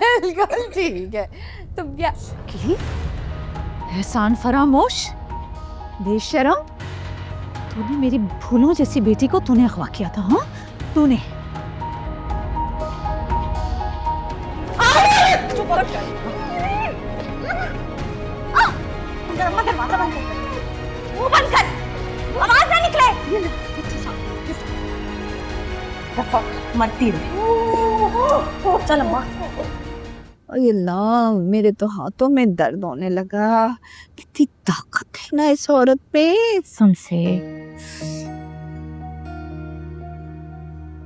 बिल्कुल ठीक है। तुम क्या की एहसान फरामोश, बेशरम, तूने मेरी भूलों जैसी बेटी को तूने अगवा किया था। हाँ तूने। दरवाजा बंद कर, मुंह बंद कर, आवाज ना निकले। मरती रहे। चल अम्मा। अल्लाह, मेरे तो हाथों में दर्द होने लगा। कितनी ताकत है ना इस औरत पे। सुन से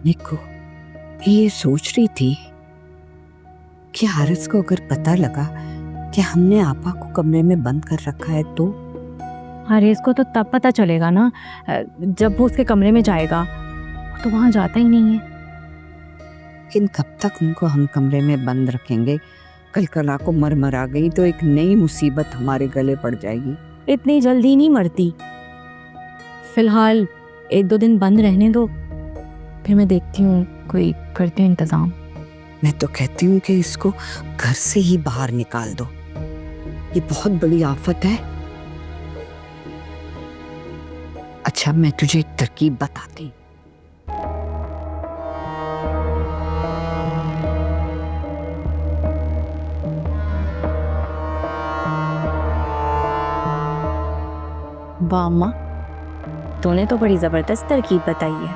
निको, ये सोच रही थी कि हारिस को अगर पता लगा कि हमने आपा को कमरे में बंद कर रखा है तो हारिस को तो तब पता चलेगा ना जब वो उसके कमरे में जाएगा, तो वहां जाता ही नहीं है। लेकिन कब तक उनको हम कमरे में बंद रखेंगे? कल कला को मर आ गई तो एक नई मुसीबत हमारे गले पड़ जाएगी। इतनी जल्दी नहीं मरती, फिलहाल 1-2 दिन बंद रहने दो, फिर मैं देखती हूँ कोई करती हूँ इंतजाम। मैं तो कहती हूँ कि इसको घर से ही बाहर निकाल दो, ये बहुत बड़ी आफत है। अच्छा, मैं तुझे एक तरकीब बताती। वाह अम्मा, तूने तो बड़ी जबरदस्त तरकीब बताई है।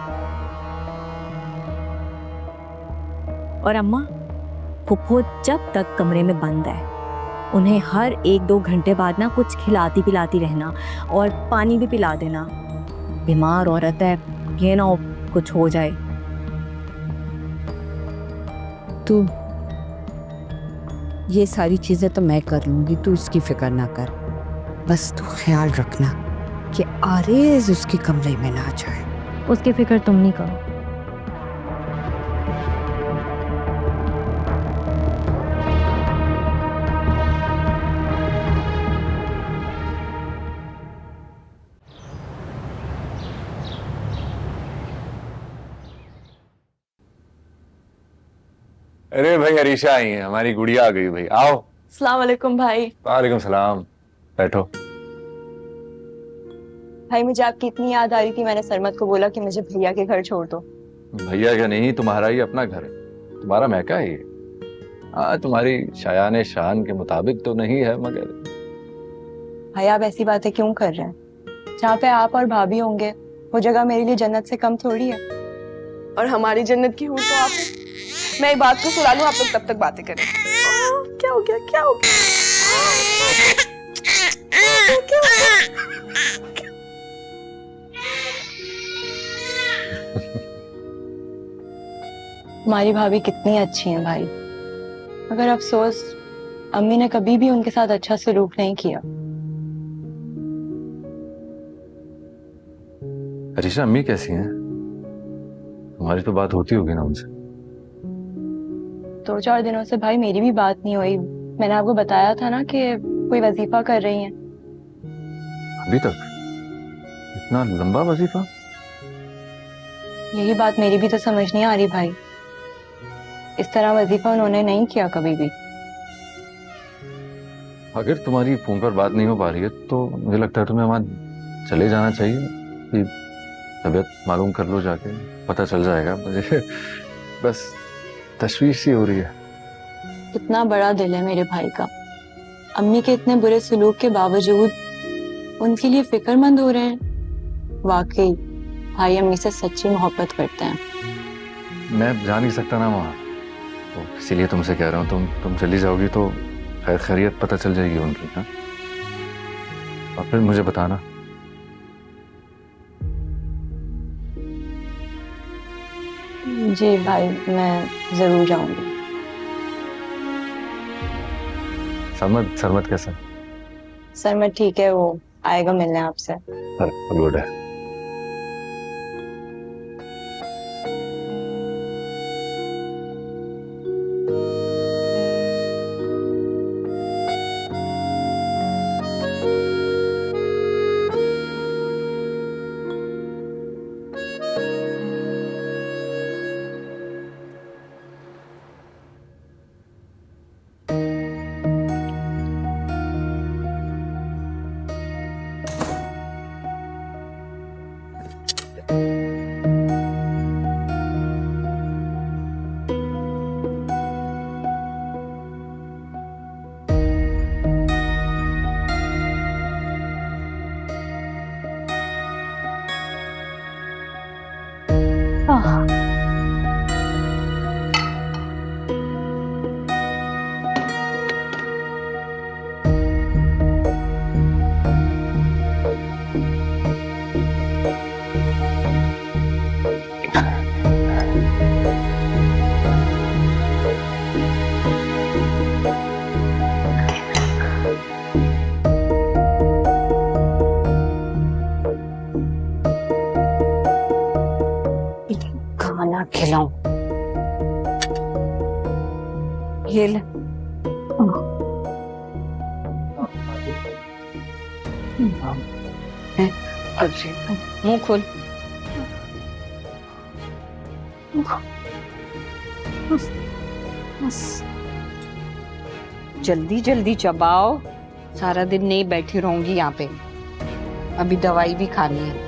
और अम्मा, फुफ्फो जब तक कमरे में बंद है, उन्हें हर 1-2 घंटे बाद ना कुछ खिलाती पिलाती रहना और पानी भी पिला देना। बीमार औरत है, ये ना हो कुछ हो जाए। तू ये सारी चीजें तो मैं कर लूंगी, तू इसकी फिक्र ना कर। बस तू ख्याल रखना कि आरेज उसके कमरे में ना जाए। उसकी फिक्र तुम नहीं करो। अरे भाई, अरीशा आई है, हमारी गुड़िया आ गई भाई। आओ। अस्सलाम वालेकुम भाई। वालेकुम सलाम। बैठो। भाई मुझे आपकी इतनी याद आ रही थी, मैंने सरमत को बोला कि मुझे भैया के घर छोड़ दो। भैया क्या नहीं, तुम्हारा ही अपना घर है, तुम्हारा महका है ये। हाँ, तुम्हारी शायाने शान के मुताबिक तो नहीं है, मगर भाई आप ऐसी बातें क्यों कर रहे हैं? जहाँ पे आप और भाभी होंगे वो जगह मेरे लिए जन्नत से कम थोड़ी है। और हमारी जन्नत की हूँ तो आप हैं। मैं एक बात को सुना लूं, आप लोग तब तक बातें करें। क्या हो गया, क्या हो गया? क्या हो गया? हमारी भाभी कितनी अच्छी हैं भाई, मगर अफसोस अम्मी ने कभी भी उनके साथ अच्छा सलूक नहीं किया। अरीशा, अम्मी कैसी हैं? तुम्हारी तो बात होती होगी ना उनसे। 2-4 दिनों से भाई मेरी भी बात नहीं हुई। मैंने आपको बताया था ना कि कोई वजीफा कर रही हैं। अभी तक? इतना लंबा वजीफा? यही बात मेरी भी तो समझ नहीं आ रही भाई। इस तरह वजीफा उन्होंने नहीं किया कभी भी। अगर तुम्हारी फोन पर बात नहीं हो पा रही है तो मुझे लगता है तुम्हें वहां चले जाना चाहिए, कि तबीयत मालूम कर लो जाके, पता चल जाएगा मुझे। बस तशवीश सी हो रही है। कितना बड़ा दिल है मेरे भाई का। अम्मी के इतने बुरे सलूक के बावजूद उनके लिए फिक्रमंद हो रहे हैं। वाकई भाई अम्मी से सच्ची मोहब्बत करते हैं। मैं जा नहीं सकता ना वहाँ, तो इसीलिए तुमसे कह रहा हूँ, तुम चली जाओगी तो खैर खैरियत पता चल जाएगी उनकी। हाँ, और फिर मुझे बताना। जी भाई, मैं जरूर जाऊंगी। सरमत कैसा? सर मैं ठीक है, वो आएगा मिलने आपसे। गुड है। ये ले। अच्छी मुंह खोल। जल्दी जल्दी चबाओ, सारा दिन नहीं बैठी रहूंगी यहाँ पे, अभी दवाई भी खानी है।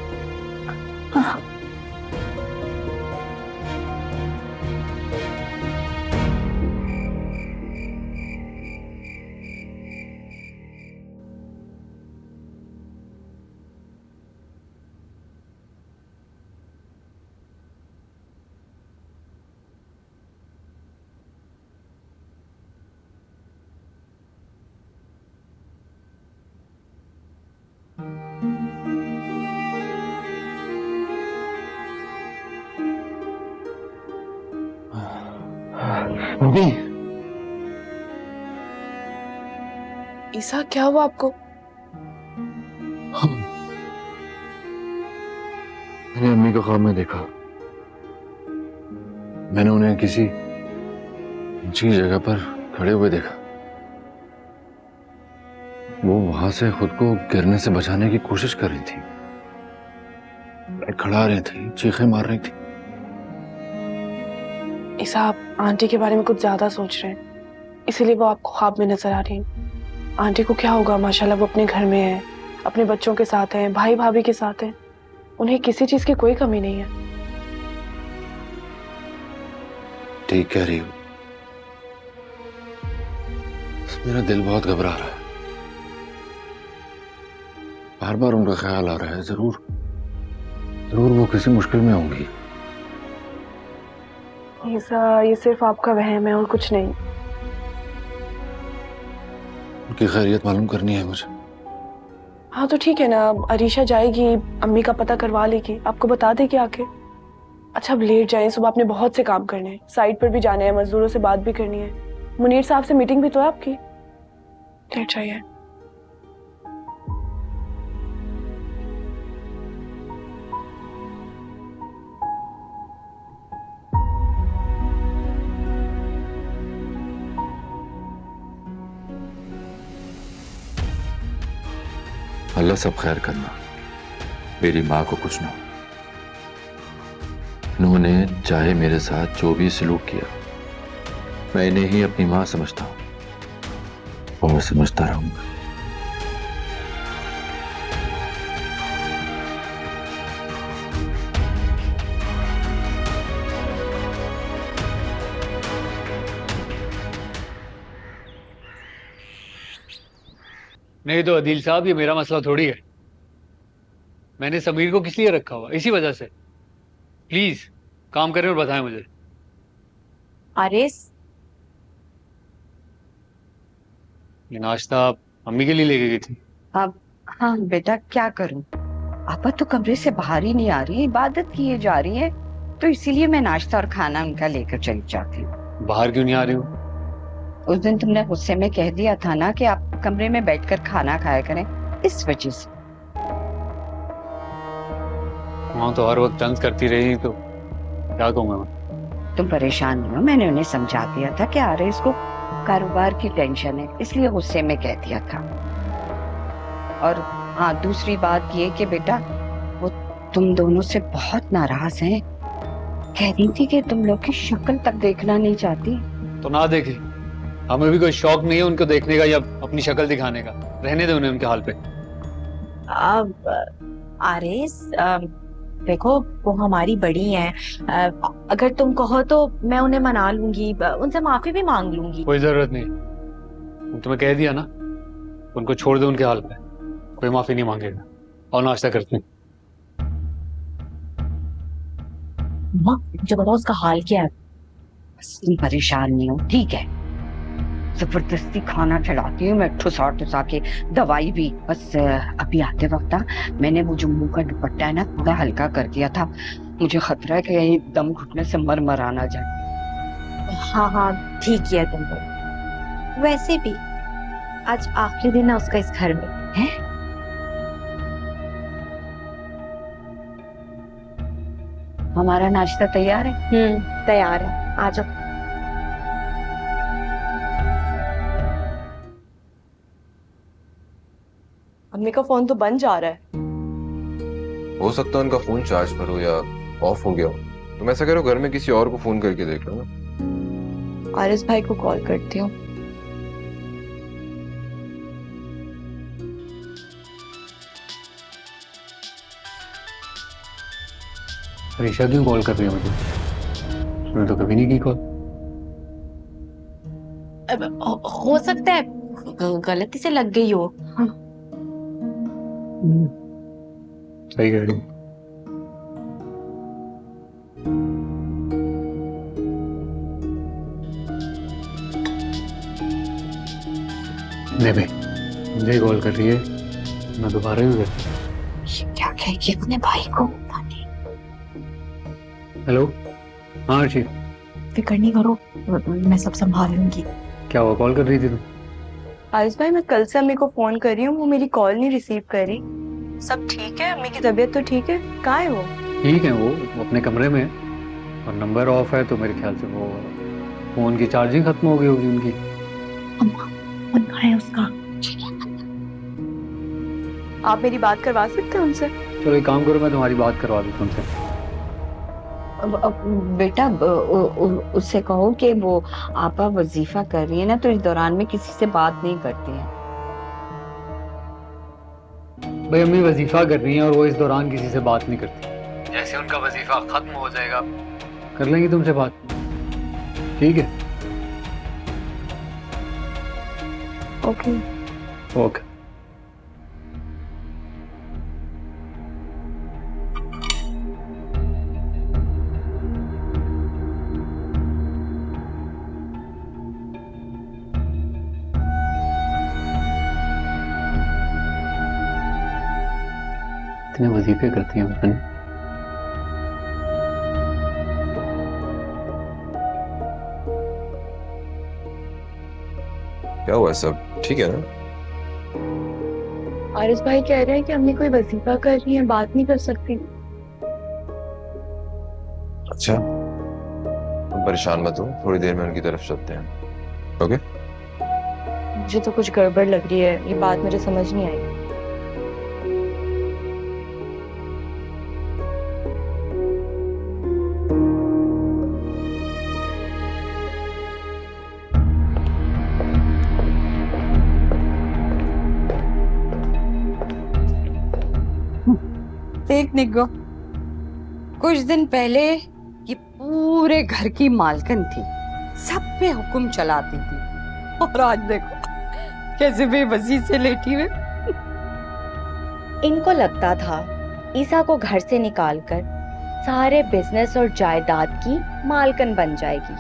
मम्मी, ईसा क्या हुआ आपको? मैंने अम्मी को ख्वाब में देखा। मैंने उन्हें किसी ऊंची जगह पर खड़े हुए देखा। वो वहां से खुद को गिरने से बचाने की कोशिश कर रही थी, खड़ा रही थी, चीखें मार रही थी। ईसा, आप आंटी के बारे में कुछ ज्यादा सोच रहे हैं, इसीलिए वो आपको ख्वाब में नजर आ रही हैं। आंटी को क्या होगा, माशाल्लाह वो अपने घर में है, अपने बच्चों के साथ हैं, भाई भाभी के साथ हैं, उन्हें किसी चीज की कोई कमी नहीं है। ठीक कह रही हूँ, मेरा दिल बहुत घबरा रहा है। बार बार उनका ख्याल आ रहा है। जरूर जरूर वो किसी मुश्किल में होंगी। ईसा, ये सिर्फ आपका वहम है और कुछ नहीं। उनकी खैरियत मालूम करनी है मुझे। हाँ तो ठीक है ना, अरीशा जाएगी, अम्मी का पता करवा लेगी, आपको बता देगी आके। अच्छा अब लेट जाए, सुबह आपने बहुत से काम करने हैं, साइट पर भी जाना है, मजदूरों से बात भी करनी है, मुनीर साहब से मीटिंग भी तो है आपकी। लेट जाइए। अल्लाह सब खैर करना, मेरी माँ को कुछ ना हो। उन्होंने चाहे मेरे साथ जो भी सलूक किया, मैं इन्हें ही अपनी माँ समझता हूं और समझता रहूंगा। नहीं तो अदील साहब, ये मेरा मसला थोड़ी है। मैंने समीर को किस लिए रखा हुआ, इसी वजह से। प्लीज काम करें और बताएं मुझे। आरिस, ये नाश्ता आप अम्मी के लिए लेके गई थी? अब हाँ बेटा, क्या करूं, आपा तो कमरे से बाहर ही नहीं आ रही, इबादत किए जा रही है, तो इसीलिए मैं नाश्ता और खाना उनका लेकर चली जाती हूँ। बाहर क्यों नहीं आ रही हूँ? उस दिन तुमने गुस्से में कह दिया था ना कि आप कमरे में बैठकर खाना खाया करें, इस वजह से। वहाँ तो हर वक्त तंज करती रही, तो क्या कहूँगा मैं। तुम परेशान नहीं हो, मैंने उन्हें समझा दिया था कि अरे इसको कारोबार की टेंशन है, इसलिए गुस्से में कह दिया था। और हाँ, दूसरी बात ये कि बेटा वो तुम दोनों से बहुत नाराज हैं, कह रही थी कि तुम लोग की शक्ल तक देखना नहीं चाहती। तो ना देखे, हमें भी कोई शौक नहीं है उनको देखने का या अपनी शक्ल दिखाने का। रहने दे उन्हें उनके हाल पे। अब आरिस, देखो वो हमारी बड़ी हैं, अगर तुम कहो तो मैं उन्हें मना लूंगी, उनसे माफी भी मांग लूंगी। कोई जरूरत नहीं, तुम्हें कह दिया ना, उनको छोड़ दो उनके हाल पे, कोई माफी नहीं मांगेगा। और नाश्ता करते हैं। माँ मुझे बताओ उसका हाल क्या है? बस तुम परेशान नहीं हो, ठीक है? जबरदस्ती खाना खिलाती हूँ मैं, ठुसा ठुसा के, दवाई भी। बस अभी आते वक्त मैंने वो जो मुंह का दुपट्टा है ना, थोड़ा हल्का कर दिया था, मुझे खतरा है कि यही दम घुटने से मर आना जाए। हाँ हाँ ठीक किया तुमने। वैसे भी आज आखिरी दिन है उसका इस घर में। है? हमारा नाश्ता तैयार है? तैयार है, आ जाओ। अम्मी का फोन तो बंद जा रहा है। हो सकता है उनका फोन चार्ज पर हो या ऑफ हो गया हो। तुम ऐसा करो, घर में किसी और को फोन करके देख लो ना। आरिस भाई को कॉल करती हूँ। ऋषा क्यों कॉल कर रही है मुझे? उसने तो कभी नहीं की कॉल। हो सकता है गलती से लग गई हो। सही कह रही हूँ। नहीं भाई, मुझे कॉल कर रही है, मैं दोबारा भी करता हूँ। क्या कहेगी अपने भाई को? हेलो, हाँ अर्शी, फिक्र नहीं करो, मैं सब संभाल लूंगी। क्या हुआ, कॉल कर रही थी तुम? आरिस भाई, मैं कल से अम्मी को फोन कर रही हूँ, वो मेरी कॉल नहीं रिसीव कर रही। सब ठीक है? अम्मी की तबीयत तो ठीक है? कहाँ है वो? ठीक है, वो अपने कमरे में है और नंबर ऑफ है, तो मेरे ख्याल से वो फोन की चार्जिंग खत्म हो गई होगी उनकी। फोन कहाँ है उसका? आप मेरी बात करवा सकते हैं उनसे? चलो एक काम करो, मैं तुम्हारी बात करवा दूँ तुमसे। बेटा उससे कहो कि वो आपा वजीफा कर रही है ना, तो इस दौरान में किसी से बात नहीं करती है। भाई अम्मी वजीफा कर रही हैं और वो इस दौरान किसी से बात नहीं करती। जैसे उनका वजीफा खत्म हो जाएगा कर लेंगी तुमसे बात, ठीक है? ओके। ओके। इतने वजीफे करती हैं पता नहीं। क्या हुआ, सब ठीक है ना? आरिस भाई कह रहे हैं कि अम्मी कोई वजीफा कर रही है, बात नहीं कर सकती। अच्छा, तुम परेशान मत हो, थोड़ी देर में उनकी तरफ चलते हैं। ओके? मुझे तो कुछ गड़बड़ लग रही है, ये बात मुझे समझ नहीं आई। देख निगो, कुछ दिन पहले ये पूरे घर की मालकिन थी, सब पे हुक्म चलाती थी, और आज देखो कैसे बेबसी से लेटी हुई। इनको लगता था ईसा को घर से निकालकर सारे बिजनेस और जायदाद की मालकिन बन जाएगी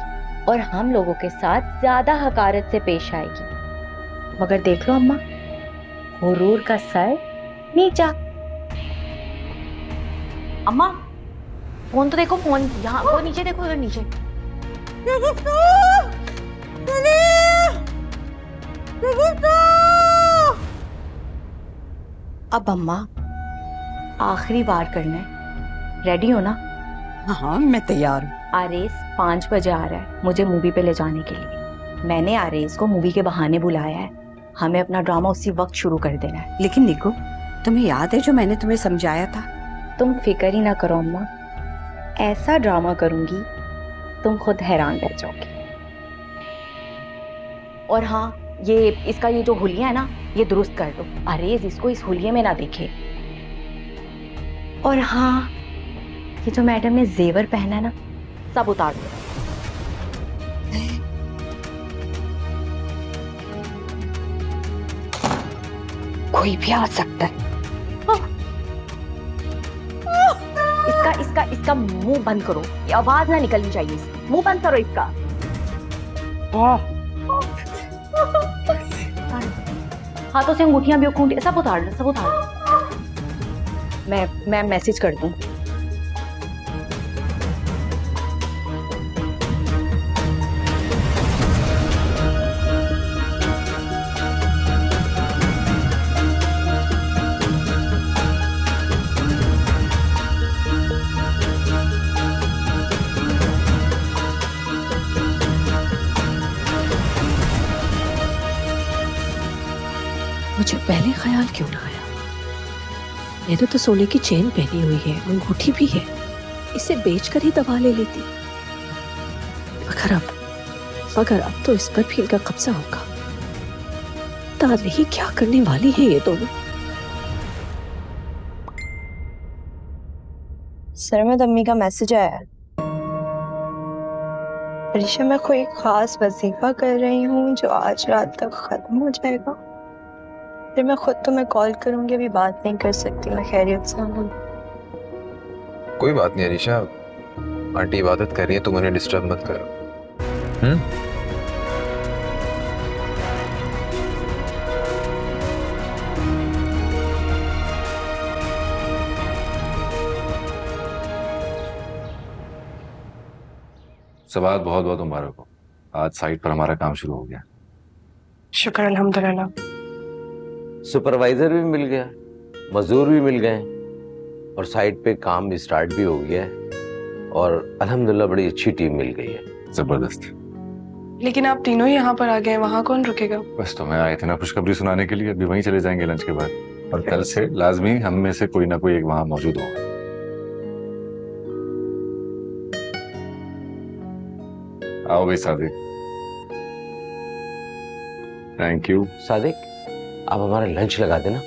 और हम लोगों के साथ ज्यादा हकारत से पेश आएगी। मगर देख लो अम्मा, हुरूर का सर नीचा। अम्मा फोन तो देखो, फोन यहाँ, वो नीचे देखो, उधर नीचे। अब अम्मा आखिरी बार करना है, रेडी हो ना? हाँ मैं तैयार हूँ। आरेस 5 बजे आ रहा है मुझे मूवी पे ले जाने के लिए। मैंने आरेस को मूवी के बहाने बुलाया है, हमें अपना ड्रामा उसी वक्त शुरू कर देना है। लेकिन निको, तुम्हें याद है जो मैंने तुम्हें समझाया था? तुम फिक्र ही ना करो अम्मा, ऐसा ड्रामा करूंगी तुम खुद हैरान रह जाओगी। और हाँ, ये इसका ये जो हुलिया है ना, ये दुरुस्त कर दो, अरेज इसको इस हुलिये में ना देखे। और हाँ, ये जो मैडम ने जेवर पहना है ना, सब उतार दो। कोई भी आ सकता है। इसका मुंह बंद करो, ये आवाज ना निकलनी चाहिए इसकी। मुंह बंद करो इसका। हाथों से अंगूठियां भी उठा, सब उतार लो, सब उतार लो। मैं मैसेज कर दूं। मुझे पहले ख्याल क्यों ना आया? मैंने तो सोने की चेन पहनी हुई है, अंगूठी भी है, इसे बेचकर ही दवा ले लेती। मगर अब तो इस पर भी इनका कब्जा होगा। पता नहीं क्या करने वाली है ये दोनों। सर में अम्मी का मैसेज आया है। अरीशा, मैं कोई खास वजीफा कर रही हूँ जो आज रात तक खत्म हो जाएगा। फिर मैं खुद तुम्हें कॉल करूंगी, अभी बात नहीं कर सकती, मैं खैरियत से हूँ। कोई बात नहीं अरीशा, आंटी इबादत कर रही है, तुम उन्हें डिस्टर्ब मत करो। सबात बहुत बहुत मुबारक हो, आज साइट पर हमारा काम शुरू हो गया। शुक्र अल्हम्दुलिल्लाह। सुपरवाइजर भी मिल गया, मजदूर भी मिल गए और साइट पे काम भी स्टार्ट भी हो गया है और अल्हम्दुलिल्लाह बड़ी अच्छी टीम मिल गई है। जबरदस्त। लेकिन आप तीनों ही यहाँ पर आ गए, वहाँ कौन रुकेगा? बस तो मैं आए थे ना खुशखबरी सुनाने के लिए, अभी वहीं चले जाएंगे लंच के बाद, और कल से लाजमी हम में से कोई ना कोई एक वहां मौजूद होगा। आओ भाई सादिक। Thank you. सादिक, आप हमारा लंच लगा देना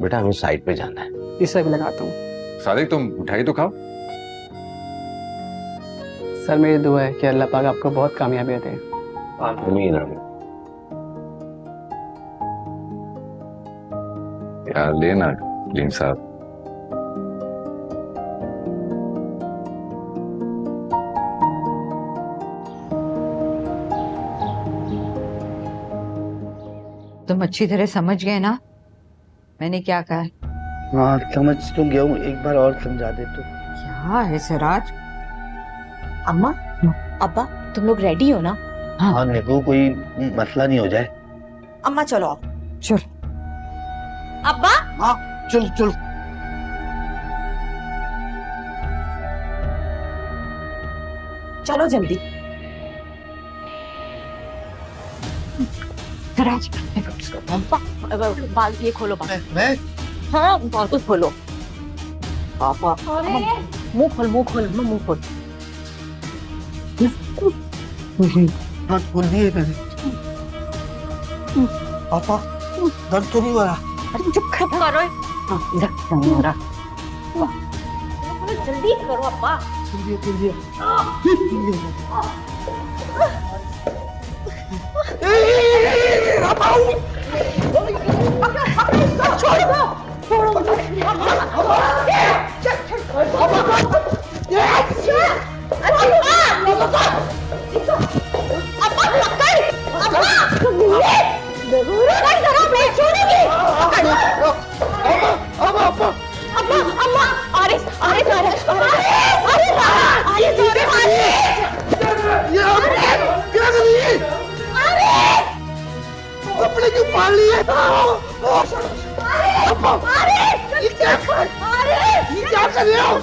बेटा, हमें साइट पे जाना है। इस भी लगाता हूँ। सादिक तुम उठाई तो खाओ। सर मेरी दुआ है कि अल्लाह पाक आपको बहुत कामयाबियां दे। आमीन आमीन। यार लेना लीम साहब। तुम अच्छी तरह समझ गए ना मैंने क्या कहा है? हाँ समझ तो गया हूँ, एक बार और समझा दे तो। क्या है सिराज? अम्मा, अब्बा, तुम लोग रेडी हो ना? हाँ देखो कोई मसला नहीं हो जाए। अम्मा चलो आओ। चल। अब्बा, हाँ चल चल। चलो जल्दी। सिराज बाल ये खोलो, बाल। मैं हाँ बाल खोलो। पापा मुंह खोल, मुंह खोल, मुंह खोल। हाथ खोल दिए मैंने। पापा दर्द तो नहीं हो रहा? अरे चुप करो। इधर नहीं हो रहा। जल्दी करो अब्बा। खोल दिया। अपने क्यों पाल लिए? ये क्या कर रहे हो?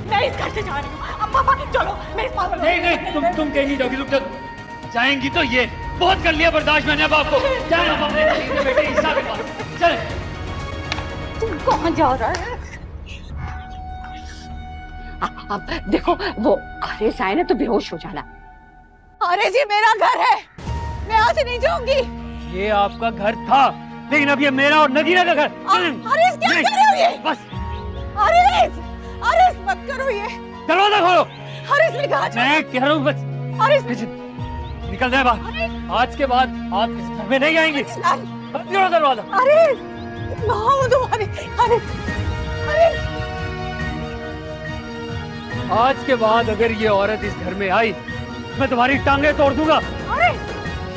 मैं इस घर से जा रही हूँ। अब पापा चलो, मैं इस पागल। नहीं तुम कहीं नहीं जाओगी, तुम जाएंगी तो ये बहुत कर लिया बर्दाश्त मैंने अब आपको। बेटे हिस्सा के पास चल। तुम कहाँ जा रहा है? अब देखो वो आरिस आए ना तो बेहोश हो जाना। आरिस ये मेरा घर है, मैं यहाँ से नहीं जाऊंगी। ये आपका घर था लेकिन अब ये मेरा और नगीना का घर। आरिस क्या कर रहे हो ये? बस आरिस मत करो ये। दरवाजा खोलो। आरिस मैं कहाँ जाऊँ? मैं कह रहा हूँ बस। आरिस निकल जाए बाहर। आज के बाद आप इस घर में नहीं आएंगे। बंद करो दरवाजा। आरिस माँ तुम्हारी। आरिस आज के बाद अगर ये औरत इस घर में आई मैं तुम्हारी टांगे तोड़ दूंगा।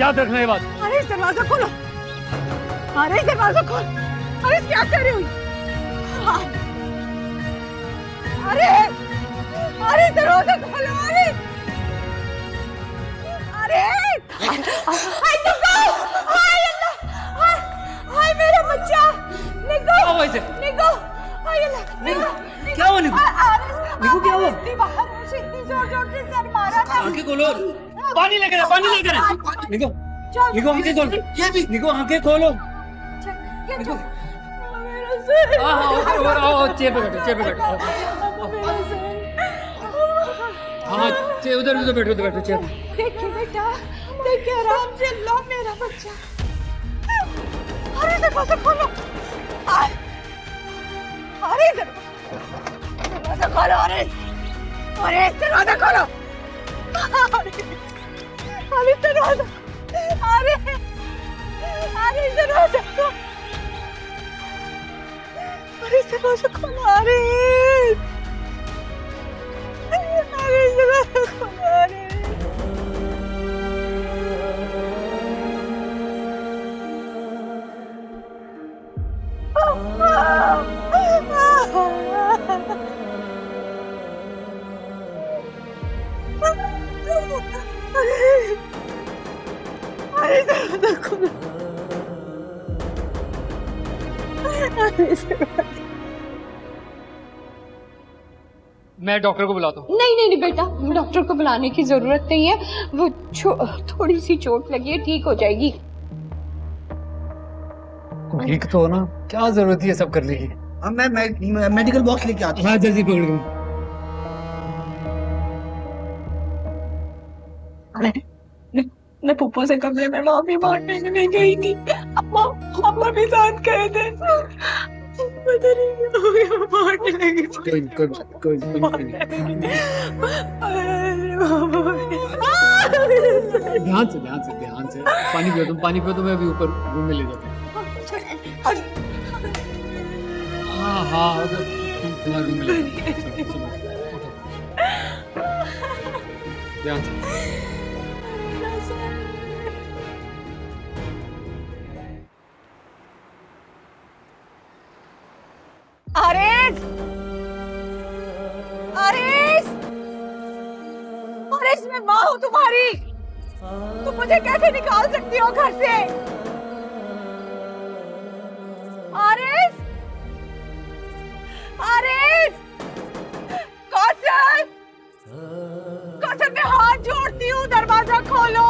याद रखना ये बात। अरे दरवाजा खोलो, अरे दरवाजा खोल, अरे क्या कर रही हुई? अरे अरे दरवाजा खोलो, अरे अरे हाय तुमको, हाय अल्लाह, हाय मेरा बच्चा निको, निको, हाय अल्लाह, क्या हुआ निको? निको क्या हुआ? बाहर मुझे इतनी जोर से सर मारा था। आंखें खोलो, पानी लेकर आ, पानी लेकर आ। निको, निको आंखें खोलो, ये भी निको आंखें खोलो। निको आओ चेयर पे बैठो, चेयर पे बैठो। हाँ चेयर उधर उधर बैठो, उधर बैठो चेयर पे। देखिए बेटा, देखिए आराम से लो मेरा बच्चा। अरे दरवाजा खोलो, अरे दरवाजा खोलो, अरे अरे दरवाजा खोलो, अरे दरवाजा, अरे अरे दरवाजा खोलो, अरे दरवाजा खोलो, अरे अरे दरवाजा खोलो, अरे अरे दरवाजा खोलो, मैं डॉक्टर को बुलाता हूँ। नहीं नहीं नहीं बेटा, डॉक्टर को बुलाने की जरूरत नहीं है, वो थोड़ी सी चोट लगी है, ठीक हो जाएगी। ठीक तो हो ना, क्या जरूरत है सब करने की? मैं मेडिकल बॉक्स लेके आता हूँ। हाँ जल्दी पकड़ दो। मैं पुप्पो से कमरे में माफी मांगने के लिए गई थी। अम्मा भी साथ गए थे। पता नहीं क्या हो गया, मारने लगी। कोई ध्यान से पानी पियो तुम, पानी पियो तो मैं अभी ऊपर रूम में ले जाता हूँ। हाँ तुम्हारे रूम में ले ध्यान से। आरिस, आरिस, आरिस मैं माँ हूँ तुम्हारी, तुम मुझे कैसे निकाल सकती हो घर से? आरिस, आरिस, कौसर, कौसर मैं हाथ जोड़ती हूँ, दरवाजा खोलो।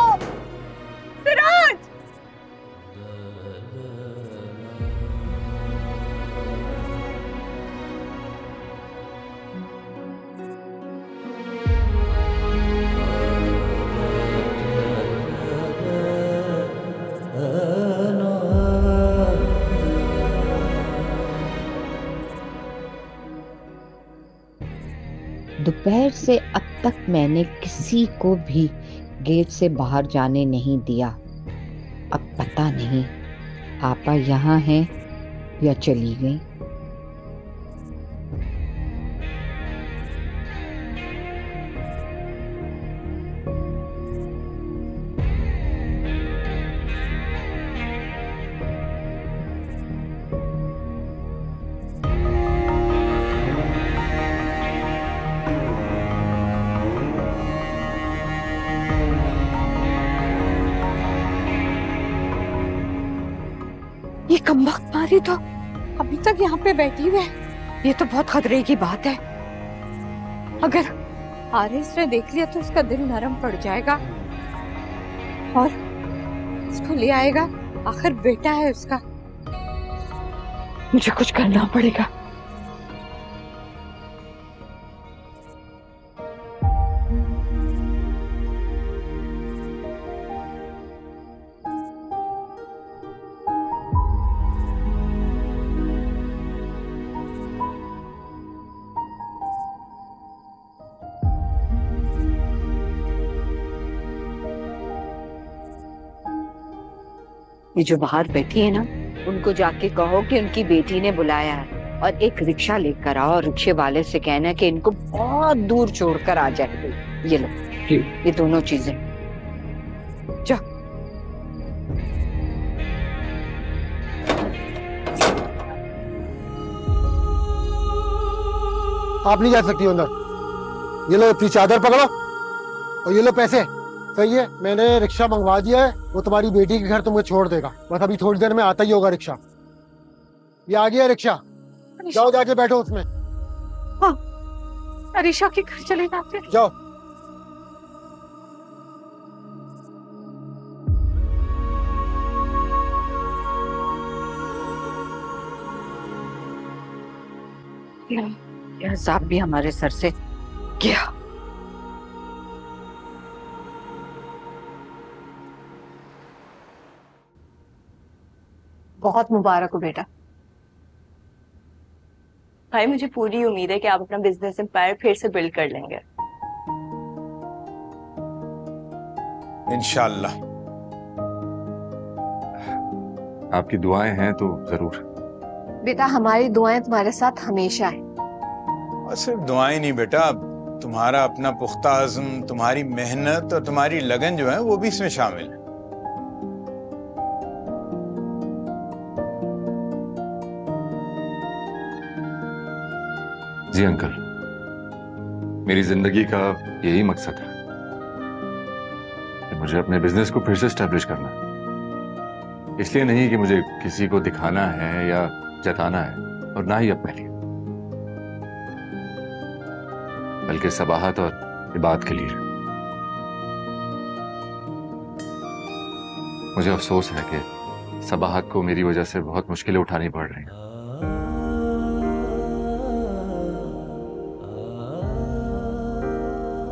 सिराज, दोपहर से अब तक मैंने किसी को भी गेट से बाहर जाने नहीं दिया। अब पता नहीं आपा यहाँ हैं या चली गई। ये कमबख्त मारी तो अभी तक यहाँ पे बैठी हुई है, ये तो बहुत खतरे की बात है। अगर आरिस ने देख लिया तो उसका दिल नरम पड़ जाएगा और उसको ले आएगा, आखिर बेटा है उसका। मुझे कुछ करना पड़ेगा। ये जो बाहर बैठी है ना, उनको जाके कहो कि उनकी बेटी ने बुलाया है और एक रिक्शा लेकर आओ और रिक्शे वाले से कहना कि इनको बहुत दूर छोड़कर आ जाए। ये लो, ये दोनों चीजें। जा। आप नहीं जा सकती हो अंदर। ये लो अपनी चादर पकड़ो और ये लो पैसे। सही है, मैंने रिक्शा मंगवा दिया है, वो तुम्हारी बेटी के घर तुम्हें छोड़ देगा। बस अभी थोड़ी देर में आता ही होगा रिक्शा। ये आ गया रिक्शा, जाओ जाके बैठो उसमें। हाँ, अरीशा के घर चले जाते हैं। जाओ। यह हिसाब भी हमारे सर से गया। बहुत मुबारक हो बेटा। भाई मुझे पूरी उम्मीद है कि आप अपना बिजनेस एम्पायर फिर से बिल्ड कर लेंगे। इंशाल्लाह। आपकी दुआएं हैं तो जरूर। बेटा हमारी दुआएं तुम्हारे साथ हमेशा है। और सिर्फ दुआएं नहीं बेटा, तुम्हारा अपना पुख्ता अज़्म, तुम्हारी मेहनत और तुम्हारी लगन जो है वो भी इसमें शामिल है। जी अंकल, मेरी जिंदगी का यही मकसद है कि मुझे अपने बिजनेस को फिर से स्टैब्लिश करना है। इसलिए नहीं कि मुझे किसी को दिखाना है या जताना है, और ना ही अपने लिए, बल्कि सबाहत और इबादत के लिए। मुझे अफसोस है कि सबाहत को मेरी वजह से बहुत मुश्किलें उठानी पड़ रही हैं।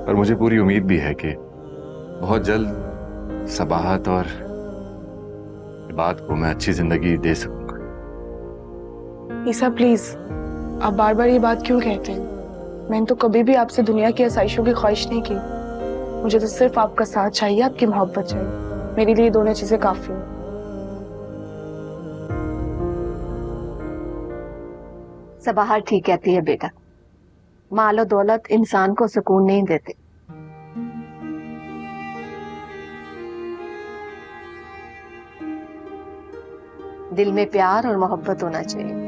और मुझे पूरी उम्मीद भी है कि बहुत जल्द सबाहत और इबादत को मैं अच्छी जिंदगी दे सकूंगा। ईसा प्लीज, आप बार बार ये बात क्यों कहते हैं? मैंने तो कभी भी आपसे दुनिया की आसाइशों की ख्वाहिश नहीं की। मुझे तो सिर्फ आपका साथ चाहिए, आपकी मोहब्बत चाहिए। मेरे लिए दोनों चीजें काफी हैं। सबाहर ठीक कहती है बेटा, मालो दौलत इंसान को सुकून नहीं देते। दिल में प्यार और मोहब्बत होना चाहिए।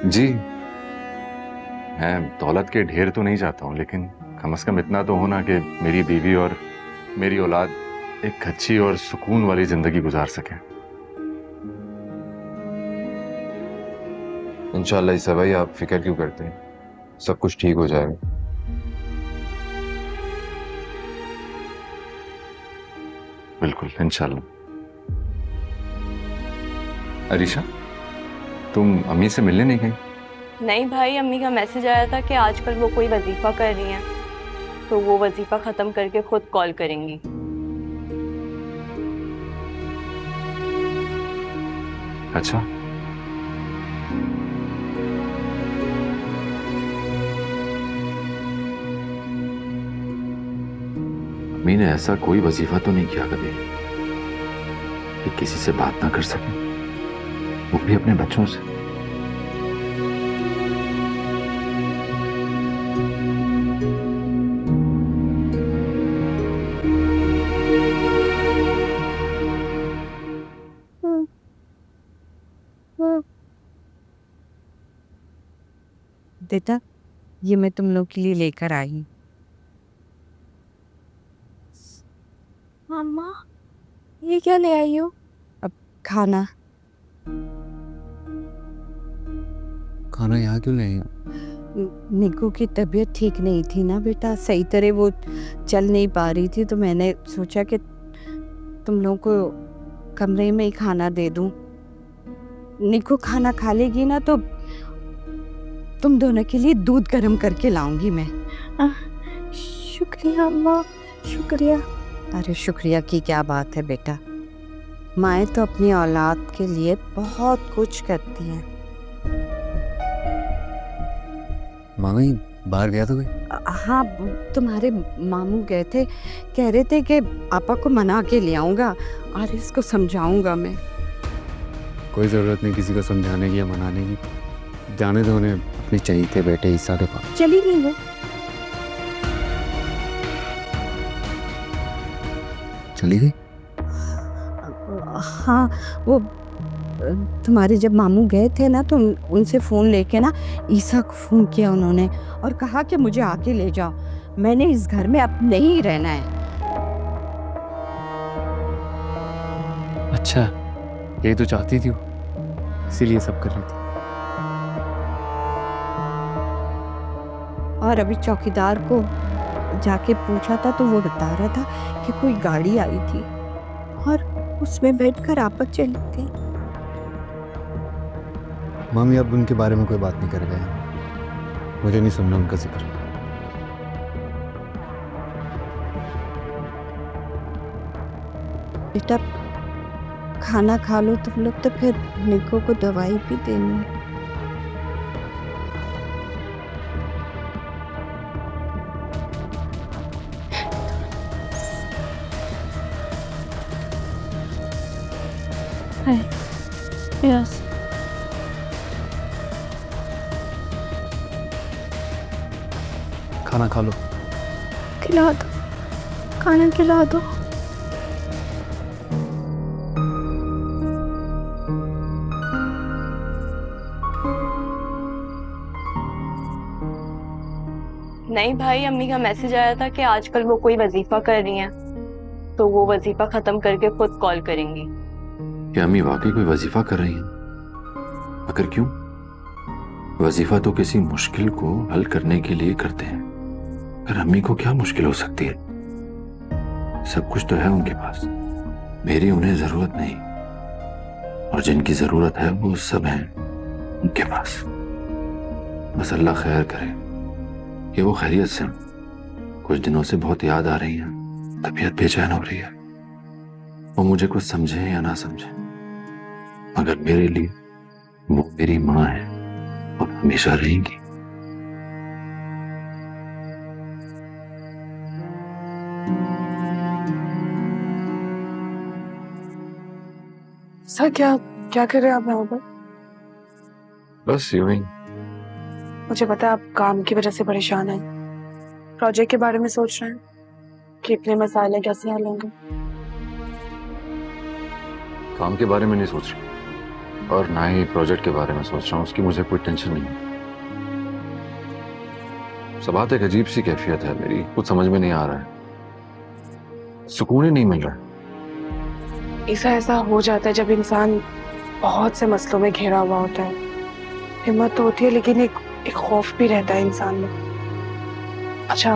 जी, मैं दौलत के ढेर तो नहीं चाहता हूं, लेकिन कम से कम इतना तो होना कि मेरी बीवी और मेरी औलाद एक अच्छी और सुकून वाली जिंदगी गुजार सके। इंशाल्लाह ईसा भाई, आप फिक्र क्यों करते हैं, सब कुछ ठीक हो जाएगा। बिल्कुल इंशाल्लाह। अरीशा, तुम अम्मी से मिलने नहीं गई? नहीं भाई, अम्मी का मैसेज आया था कि आजकल वो कोई वजीफा कर रही हैं, तो वो वजीफा खत्म करके खुद कॉल करेंगी। अच्छा, अम्मी ने ऐसा कोई वजीफा तो नहीं किया कभी कि किसी से बात ना कर सके, वो भी अपने बच्चों से। बेटा, ये मैं तुम लोग के लिए लेकर आई हूँ। मम्मा, ये क्या ले आई हो? अब खाना। खाना यहाँ क्यों ले आई? निकू की तबीयत ठीक नहीं थी ना बेटा, सही तरह वो चल नहीं पा रही थी, तो मैंने सोचा कि तुम लोगों को कमरे में ही खाना दे दूं। निकू खाना खा लेगी ना तो तुम दोनों के लिए दूध गर्म करके लाऊंगी मैं। शुक्रिया अम्मा, शुक्रिया। अरे शुक्रिया की क्या बात है बेटा, माएँ तो अपनी औलाद के लिए बहुत कुछ करती हैं। मामी बाहर गया तो गई? हाँ, तुम्हारे मामू गए थे, कह रहे थे कि पापा को मना के ले आऊँगा और इसको समझाऊंगा मैं। कोई ज़रूरत नहीं किसी को समझाने की या मनाने की, जाने दो उन्हें अपनी चाहिए बेटे ईसा के पास। चली गई वो? चली गई? हाँ, वो तुम्हारे जब मामू गए थे ना तो उनसे फ़ोन लेके ना ईसा को फ़ोन किया उन्होंने और कहा कि मुझे आके ले जाओ, मैंने इस घर में अब नहीं रहना है। अच्छा, यही तो चाहती थी वो, इसीलिए सब कर रही थी। और अभी चौकीदार को जाके पूछा था तो वो बता रहा था कि कोई गाड़ी आई थी और उसमें बैठकर आपस चली गई। मामी अब उनके बारे में कोई बात नहीं कर गए, मुझे नहीं सुनना उनका जिक्र। बेटा खाना खा लो तुम लोग, तो फिर निको को दवाई भी देनी है। यस खाना खा लो। खिला दो, खाना खिला दो। नहीं भाई, अम्मी का मैसेज आया था कि आजकल वो कोई वजीफा कर रही हैं, तो वो वजीफा खत्म करके खुद कॉल करेंगी। क्या अम्मी वाकई कोई वजीफा कर रही हैं? अगर क्यों? वजीफा तो किसी मुश्किल को हल करने के लिए करते हैं, पर अम्मी को क्या मुश्किल हो सकती है? सब कुछ तो है उनके पास, मेरी उन्हें जरूरत नहीं, और जिनकी जरूरत है वो सब हैं उनके पास। बस अल्लाह खैर करे कि वो खैरियत से। कुछ दिनों से बहुत याद आ रही है, तबीयत बेचैन हो रही है। वो मुझे कुछ समझे या ना समझे, मगर मेरे लिए वो मेरी माँ है और हमेशा रहेंगी। सर क्या क्या कर रहे हैं आप यहाँ पर? बस यूं ही। मुझे पता है आप काम की वजह से परेशान हैं, प्रोजेक्ट के बारे में सोच रहे हैं कि इतने मसाले कैसे हल होंगे। काम के बारे में नहीं सोच रहा और ना ही प्रोजेक्ट के बारे में सोच रहा हूँ, उसकी मुझे कोई टेंशन नहीं है। सब बात एक अजीब सी कैफियत है मेरी, कुछ समझ में नहीं आ रहा है, सुकून ही नहीं मिल रहा है। ऐसा हो जाता है जब इंसान बहुत से मसलों में घिरा हुआ होता है। हिम्मत तो होती है लेकिन एक खौफ भी रहता है इंसान में। अच्छा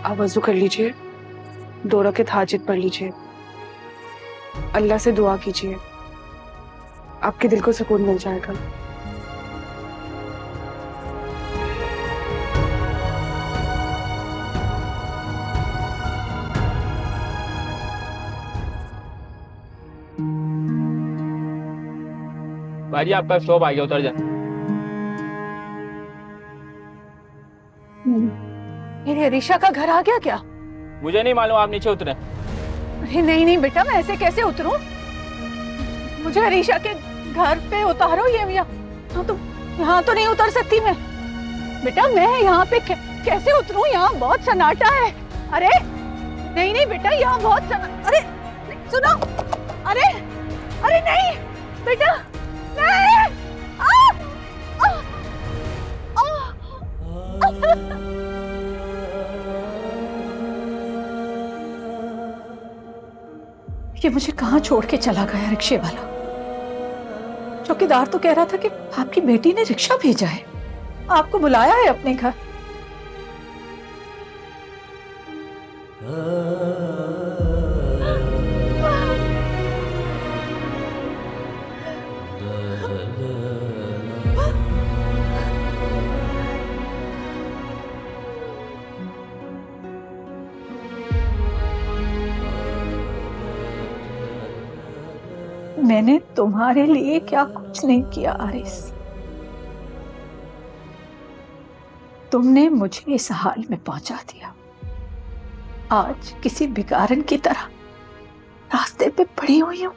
आप वजू कर लीजिए, 2 रकात हाजित पढ़ लीजिए, अल्लाह से दुआ कीजिए, आपके दिल को सुकून मिल जाएगा। भाजी आपका स्टॉप आ गया, उतर जा। मेरी अरीशा का घर आ गया क्या? मुझे नहीं मालूम, आप नीचे उतरे। अरे नहीं नहीं बेटा, मैं ऐसे कैसे उतरूं? मुझे अरीशा के घर पे उतारो। ये यहाँ तो नहीं उतर सकती मैं। बेटा मैं यहाँ पे कैसे उतरूं? यहाँ बहुत सन्नाटा है। अरे नहीं नहीं बेटा, यहाँ बहुत अरे सुनो, अरे अरे नहीं बेटा, नहीं। ये मुझे कहाँ छोड़ के चला गया रिक्शे वाला? चौकीदार तो कह रहा था कि आपकी बेटी ने रिक्शा भेजा है, आपको बुलाया है अपने घर। मैंने तुम्हारे लिए क्या कुछ नहीं किया आरिस, तुमने मुझे इस हाल में पहुंचा दिया। आज किसी भिखारन की तरह रास्ते पे पड़ी हुई हूं।